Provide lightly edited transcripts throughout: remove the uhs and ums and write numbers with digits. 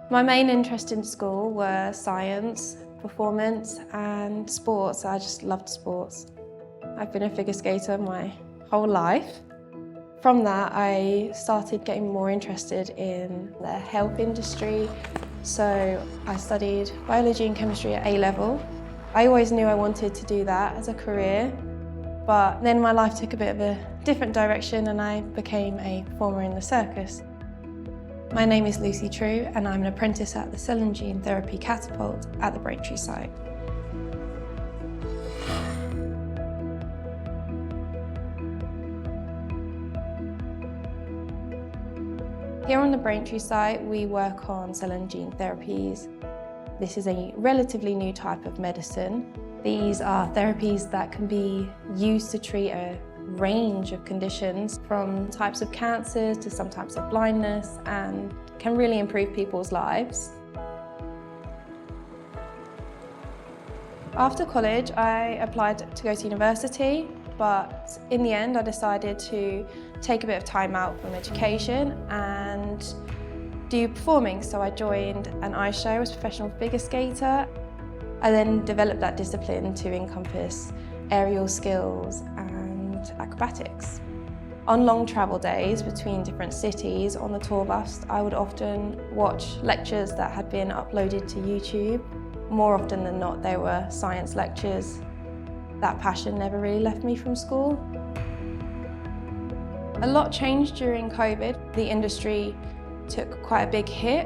My main interest in school were science, performance and sports. I just loved sports. I've been a figure skater my whole life. From that, I started getting more interested in the health industry. So I studied biology and chemistry at A-level. I always knew I wanted to do that as a career, but then my life took a bit of a different direction and I became a performer in the circus. My name is Trew and I'm an apprentice at the Cell and Gene Therapy Catapult at the Trew site. Here on the Trew site, we work on cell and gene therapies. This is a relatively new type of medicine. These are therapies that can be used to treat a range of conditions, from types of cancers to some types of blindness, and can really improve people's lives. After college, I applied to go to university, but in the end I decided to take a bit of time out from education and do performing. So I joined an ice show as a professional figure skater. I then developed that discipline to encompass aerial skills and acrobatics. On long travel days between different cities on the tour bus, I would often watch lectures that had been uploaded to YouTube. More often than not, they were science lectures. That passion never really left me from school. A lot changed during COVID. The industry took quite a big hit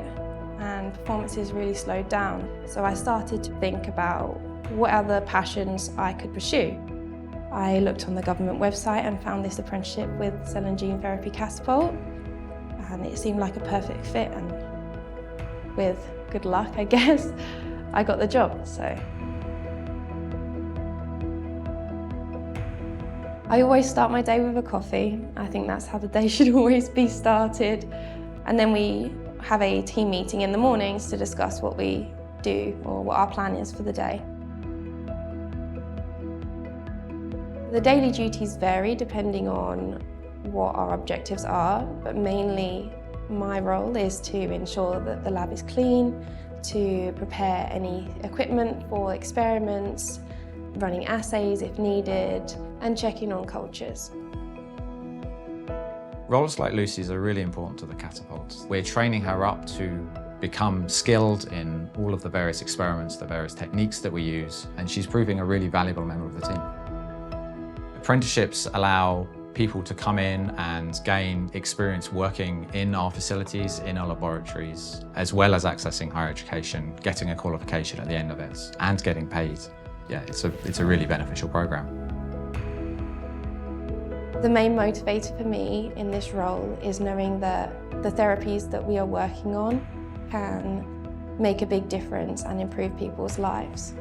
and performances really slowed down. So I started to think about what other passions I could pursue. I looked on the government website and found this apprenticeship with Cell and Gene Therapy Catapult, and it seemed like a perfect fit, and with good luck, I guess, I got the job. So I always start my day with a coffee. I think that's how the day should always be started. And then we have a team meeting in the mornings to discuss what we do or what our plan is for the day. The daily duties vary depending on what our objectives are, but mainly my role is to ensure that the lab is clean, to prepare any equipment for experiments, running assays if needed, and checking on cultures. Roles like Lucy's are really important to the Catapult. We're training her up to become skilled in all of the various experiments, the various techniques that we use, and she's proving a really valuable member of the team. Apprenticeships allow people to come in and gain experience working in our facilities, in our laboratories, as well as accessing higher education, getting a qualification at the end of it, and getting paid. Yeah, it's a really beneficial program. The main motivator for me in this role is knowing that the therapies that we are working on can make a big difference and improve people's lives.